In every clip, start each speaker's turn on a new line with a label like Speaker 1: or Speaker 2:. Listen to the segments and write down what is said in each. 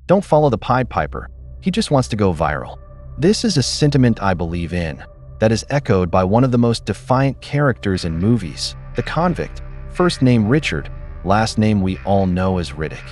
Speaker 1: Don't follow the Pied Piper. He just wants to go viral. This is a sentiment I believe in, that is echoed by one of the most defiant characters in movies, the convict, first name Richard, last name we all know as Riddick.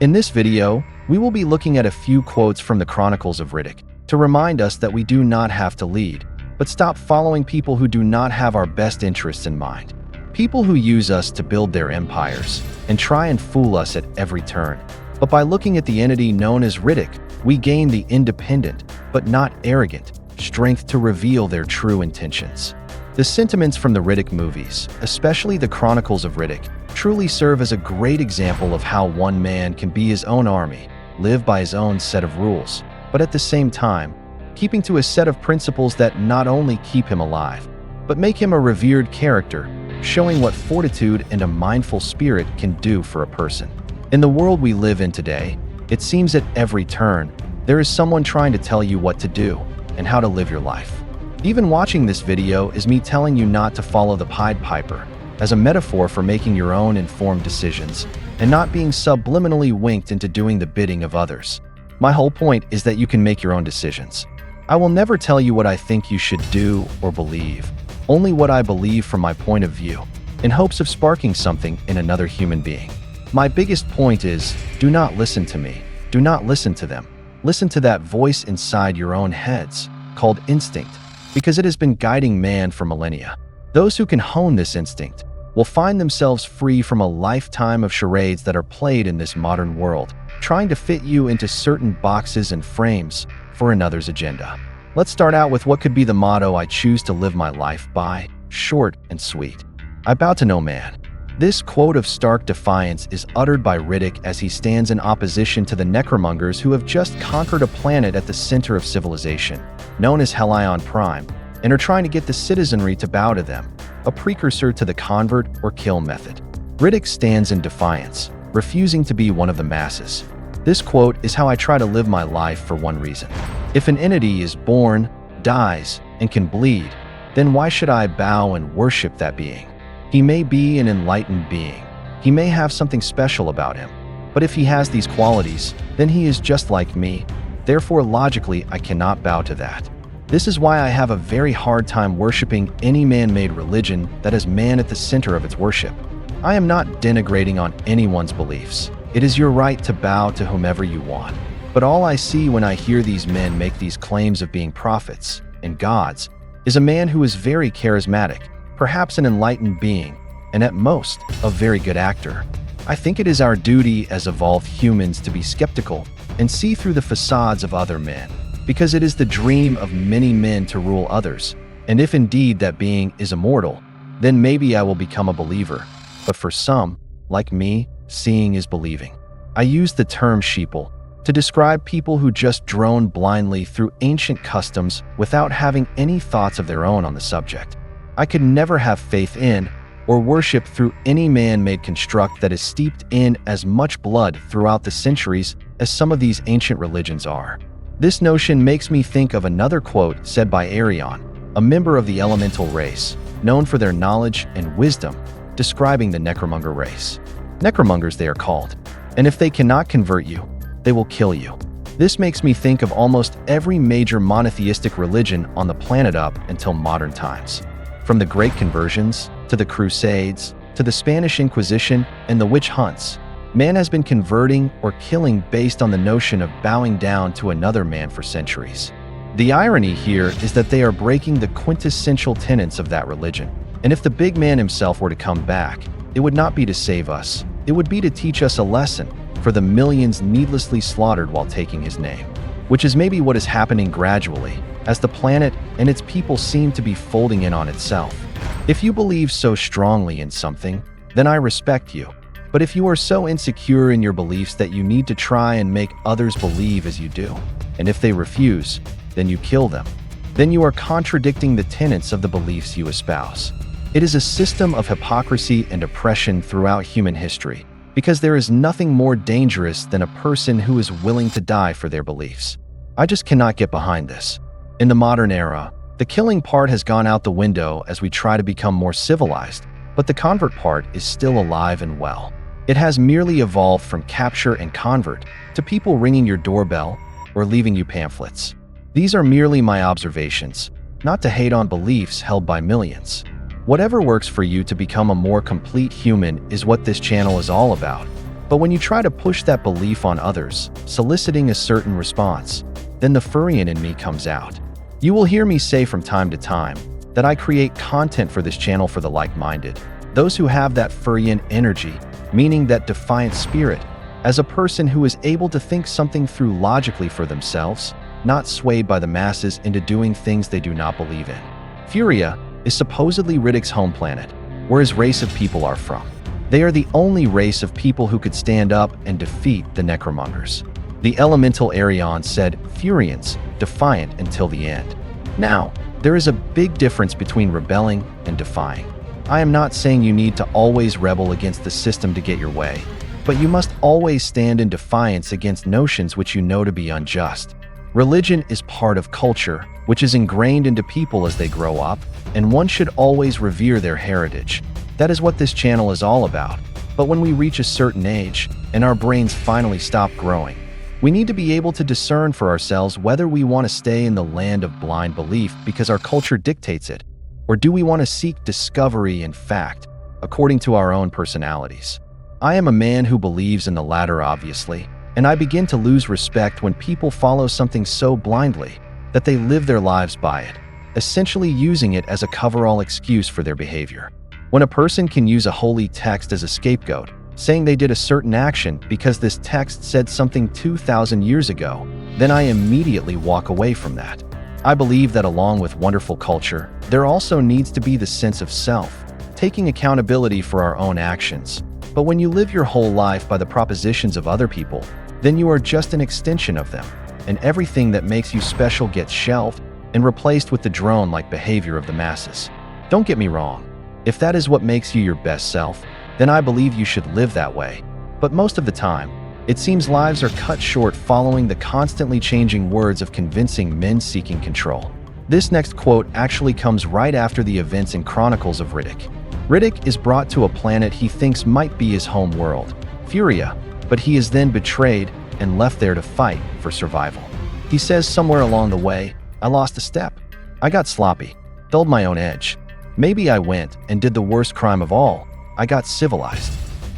Speaker 1: In this video, we will be looking at a few quotes from the Chronicles of Riddick to remind us that we do not have to lead, but stop following people who do not have our best interests in mind. People who use us to build their empires and try and fool us at every turn. But by looking at the entity known as Riddick, we gain the independent, but not arrogant, strength to reveal their true intentions. The sentiments from the Riddick movies, especially the Chronicles of Riddick, truly serve as a great example of how one man can be his own army, live by his own set of rules, but at the same time, keeping to a set of principles that not only keep him alive, but make him a revered character, showing what fortitude and a mindful spirit can do for a person. In the world we live in today, it seems at every turn, there is someone trying to tell you what to do and how to live your life. Even watching this video is me telling you not to follow the Pied Piper, as a metaphor for making your own informed decisions and not being subliminally winked into doing the bidding of others. My whole point is that you can make your own decisions. I will never tell you what I think you should do or believe, only what I believe from my point of view, in hopes of sparking something in another human being. My biggest point is, do not listen to me. Do not listen to them. Listen to that voice inside your own heads, called instinct, because it has been guiding man for millennia. Those who can hone this instinct will find themselves free from a lifetime of charades that are played in this modern world, trying to fit you into certain boxes and frames for another's agenda. Let's start out with what could be the motto I choose to live my life by, short and sweet. I bow to no man. This quote of stark defiance is uttered by Riddick as he stands in opposition to the necromongers who have just conquered a planet at the center of civilization, known as Hellion Prime, and are trying to get the citizenry to bow to them, a precursor to the convert or kill method. Riddick stands in defiance, refusing to be one of the masses. This quote is how I try to live my life for one reason. If an entity is born, dies, and can bleed, then why should I bow and worship that being? He may be an enlightened being. He may have something special about him. But if he has these qualities, then he is just like me. Therefore, logically, I cannot bow to that. This is why I have a very hard time worshiping any man-made religion that has man at the center of its worship. I am not denigrating on anyone's beliefs. It is your right to bow to whomever you want. But all I see when I hear these men make these claims of being prophets and gods is a man who is very charismatic, perhaps an enlightened being, and at most, a very good actor. I think it is our duty as evolved humans to be skeptical and see through the facades of other men, because it is the dream of many men to rule others, and if indeed that being is immortal, then maybe I will become a believer. But for some, like me, seeing is believing. I use the term sheeple to describe people who just drone blindly through ancient customs without having any thoughts of their own on the subject. I could never have faith in or worship through any man-made construct that is steeped in as much blood throughout the centuries as some of these ancient religions are. This notion makes me think of another quote said by Arion, a member of the elemental race, known for their knowledge and wisdom, describing the necromonger race. Necromongers they are called, and if they cannot convert you, they will kill you. This makes me think of almost every major monotheistic religion on the planet up until modern times. From the Great Conversions, to the Crusades, to the Spanish Inquisition and the witch hunts, man has been converting or killing based on the notion of bowing down to another man for centuries. The irony here is that they are breaking the quintessential tenets of that religion. And if the big man himself were to come back, it would not be to save us. It would be to teach us a lesson for the millions needlessly slaughtered while taking his name, which is maybe what is happening gradually as the planet and its people seem to be folding in on itself. If you believe so strongly in something, then I respect you. But if you are so insecure in your beliefs that you need to try and make others believe as you do, and if they refuse, then you kill them, then you are contradicting the tenets of the beliefs you espouse. It is a system of hypocrisy and oppression throughout human history, because there is nothing more dangerous than a person who is willing to die for their beliefs. I just cannot get behind this. In the modern era, the killing part has gone out the window as we try to become more civilized, but the convert part is still alive and well. It has merely evolved from capture and convert to people ringing your doorbell or leaving you pamphlets. These are merely my observations, not to hate on beliefs held by millions. Whatever works for you to become a more complete human is what this channel is all about. But when you try to push that belief on others, soliciting a certain response, then the Furrian in me comes out. You will hear me say from time to time that I create content for this channel for the like-minded, those who have that Furrian energy, meaning that defiant spirit, as a person who is able to think something through logically for themselves, not swayed by the masses into doing things they do not believe in. Furia is supposedly Riddick's home planet, where his race of people are from. They are the only race of people who could stand up and defeat the Necromongers. The elemental Arion said, Furians, defiant until the end. Now, there is a big difference between rebelling and defying. I am not saying you need to always rebel against the system to get your way, but you must always stand in defiance against notions which you know to be unjust. Religion is part of culture, which is ingrained into people as they grow up, and one should always revere their heritage. That is what this channel is all about. But when we reach a certain age, and our brains finally stop growing, we need to be able to discern for ourselves whether we want to stay in the land of blind belief because our culture dictates it, or do we want to seek discovery and fact, according to our own personalities. I am a man who believes in the latter, obviously, and I begin to lose respect when people follow something so blindly that they live their lives by it, essentially using it as a coverall excuse for their behavior. When a person can use a holy text as a scapegoat, saying they did a certain action because this text said something 2,000 years ago, then I immediately walk away from that. I believe that along with wonderful culture, there also needs to be the sense of self, taking accountability for our own actions. But when you live your whole life by the propositions of other people, then you are just an extension of them, and everything that makes you special gets shelved and replaced with the drone-like behavior of the masses. Don't get me wrong. If that is what makes you your best self, then I believe you should live that way. But most of the time, it seems lives are cut short following the constantly changing words of convincing men seeking control. This next quote actually comes right after the events in Chronicles of Riddick. Riddick is brought to a planet he thinks might be his home world, Furia, but he is then betrayed and left there to fight for survival. He says somewhere along the way, I lost a step. I got sloppy, dulled my own edge. Maybe I went and did the worst crime of all. I got civilized.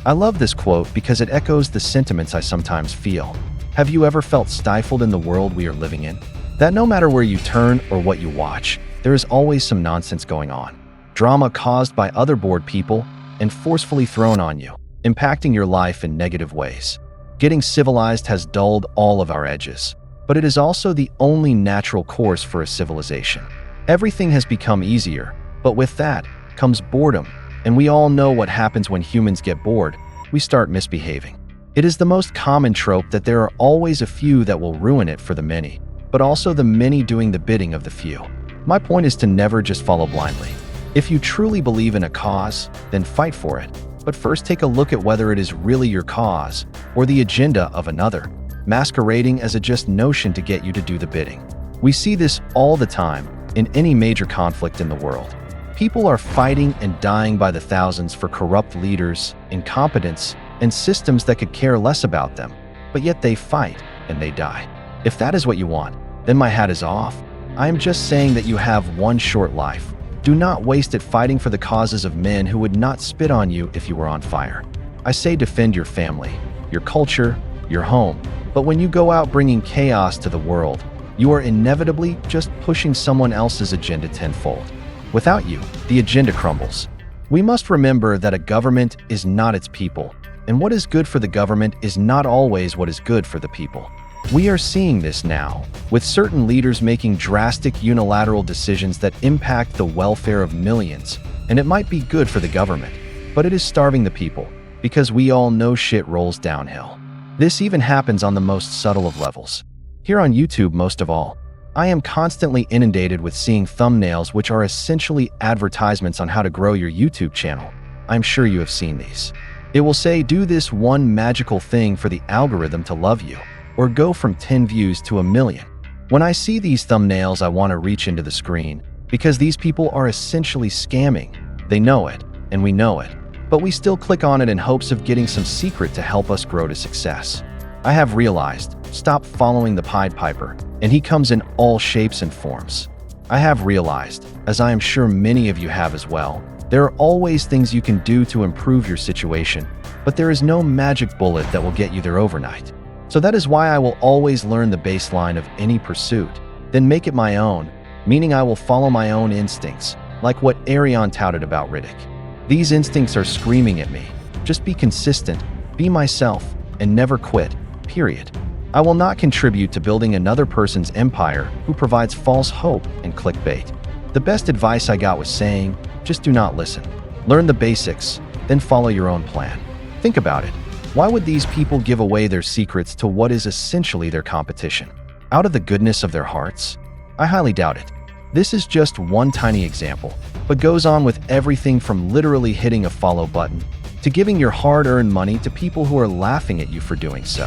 Speaker 1: I love this quote because it echoes the sentiments I sometimes feel. Have you ever felt stifled in the world we are living in? That no matter where you turn or what you watch, there is always some nonsense going on. Drama caused by other bored people and forcefully thrown on you, impacting your life in negative ways. Getting civilized has dulled all of our edges, but it is also the only natural course for a civilization. Everything has become easier, but with that comes boredom, and we all know what happens when humans get bored. We start misbehaving. It is the most common trope that there are always a few that will ruin it for the many, but also the many doing the bidding of the few. My point is to never just follow blindly. If you truly believe in a cause, then fight for it. But first take a look at whether it is really your cause or the agenda of another, masquerading as a just notion to get you to do the bidding. We see this all the time in any major conflict in the world. People are fighting and dying by the thousands for corrupt leaders, incompetence, and systems that could care less about them, but yet they fight and they die. If that is what you want, then my hat is off. I am just saying that you have one short life. Do not waste it fighting for the causes of men who would not spit on you if you were on fire. I say defend your family, your culture, your home, but when you go out bringing chaos to the world, you are inevitably just pushing someone else's agenda tenfold. Without you, the agenda crumbles. We must remember that a government is not its people, and what is good for the government is not always what is good for the people. We are seeing this now, with certain leaders making drastic unilateral decisions that impact the welfare of millions, and it might be good for the government, but it is starving the people, because we all know shit rolls downhill. This even happens on the most subtle of levels. Here on YouTube most of all, I am constantly inundated with seeing thumbnails which are essentially advertisements on how to grow your YouTube channel. I'm sure you have seen these. It will say, do this one magical thing for the algorithm to love you, or go from 10 views to 1 million. When I see these thumbnails, I want to reach into the screen, because these people are essentially scamming. They know it, and we know it, but we still click on it in hopes of getting some secret to help us grow to success. I have realized, stop following the Pied Piper, and he comes in all shapes and forms. I have realized, as I am sure many of you have as well, there are always things you can do to improve your situation, but there is no magic bullet that will get you there overnight. So that is why I will always learn the baseline of any pursuit, then make it my own, meaning I will follow my own instincts, like what Arion touted about Riddick. These instincts are screaming at me, just be consistent, be myself, and never quit, period. I will not contribute to building another person's empire who provides false hope and clickbait. The best advice I got was saying, just do not listen. Learn the basics, then follow your own plan. Think about it. Why would these people give away their secrets to what is essentially their competition? Out of the goodness of their hearts? I highly doubt it. This is just one tiny example, but goes on with everything from literally hitting a follow button to giving your hard-earned money to people who are laughing at you for doing so.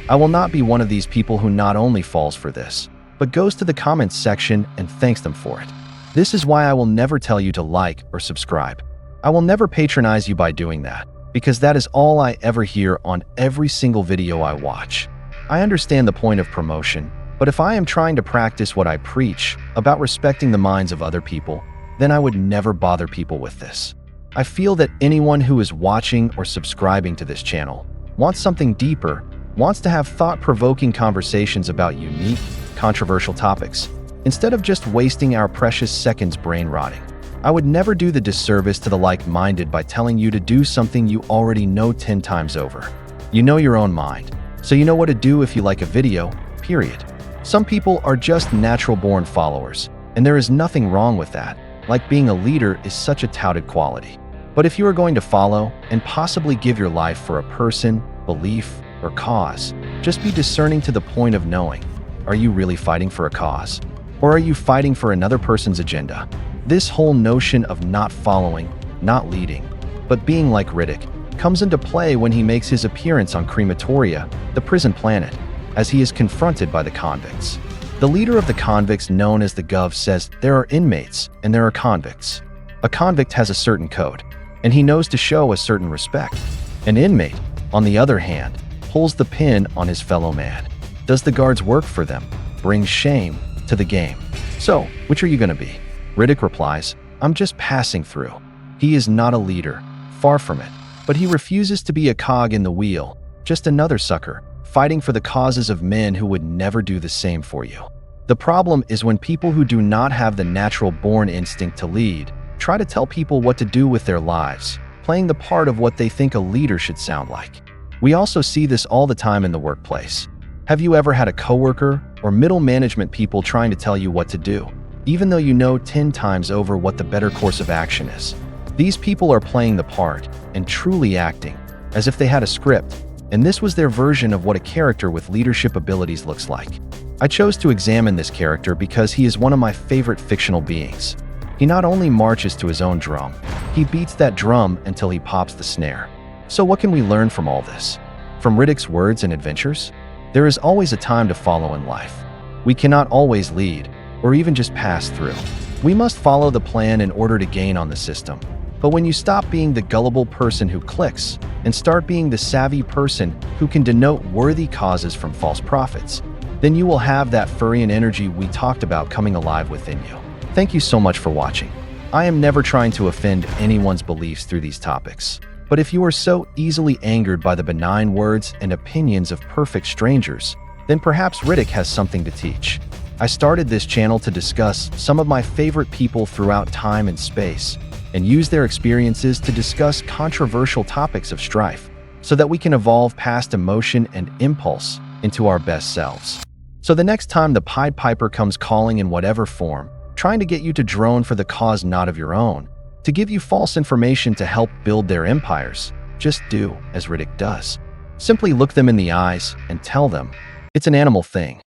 Speaker 1: I will not be one of these people who not only falls for this, but goes to the comments section and thanks them for it. This is why I will never tell you to like or subscribe. I will never patronize you by doing that, because that is all I ever hear on every single video I watch. I understand the point of promotion, but if I am trying to practice what I preach about respecting the minds of other people, then I would never bother people with this. I feel that anyone who is watching or subscribing to this channel wants something deeper, wants to have thought-provoking conversations about unique, controversial topics, instead of just wasting our precious seconds brain rotting. I would never do the disservice to the like-minded by telling you to do something you already know 10 times over. You know your own mind, so you know what to do if you like a video, period. Some people are just natural-born followers, and there is nothing wrong with that, like being a leader is such a touted quality. But if you are going to follow and possibly give your life for a person, belief, or cause, just be discerning to the point of knowing, are you really fighting for a cause? Or are you fighting for another person's agenda? This whole notion of not following, not leading, but being like Riddick comes into play when he makes his appearance on Crematoria, the prison planet, as he is confronted by the convicts. The leader of the convicts, known as the Gov, says there are inmates and there are convicts. A convict has a certain code, and he knows to show a certain respect. An inmate, on the other hand, pulls the pin on his fellow man. Does the guards work for them? Brings shame to the game. So, which are you going to be? Riddick replies, I'm just passing through. He is not a leader, far from it, but he refuses to be a cog in the wheel, just another sucker, fighting for the causes of men who would never do the same for you. The problem is when people who do not have the natural-born instinct to lead try to tell people what to do with their lives, playing the part of what they think a leader should sound like. We also see this all the time in the workplace. Have you ever had a coworker or middle management people trying to tell you what to do, even though you know 10 times over what the better course of action is? These people are playing the part and truly acting as if they had a script, and this was their version of what a character with leadership abilities looks like. I chose to examine this character because he is one of my favorite fictional beings. He not only marches to his own drum, he beats that drum until he pops the snare. So what can we learn from all this? From Riddick's words and adventures? There is always a time to follow in life. We cannot always lead, or even just pass through. We must follow the plan in order to gain on the system. But when you stop being the gullible person who clicks and start being the savvy person who can denote worthy causes from false prophets, then you will have that Furian energy we talked about coming alive within you. Thank you so much for watching. I am never trying to offend anyone's beliefs through these topics. But if you are so easily angered by the benign words and opinions of perfect strangers, then perhaps Riddick has something to teach. I started this channel to discuss some of my favorite people throughout time and space, and use their experiences to discuss controversial topics of strife, so that we can evolve past emotion and impulse into our best selves. So the next time the Pied Piper comes calling in whatever form, trying to get you to drone for the cause not of your own, to give you false information to help build their empires, just do as Riddick does. Simply look them in the eyes and tell them, it's an animal thing.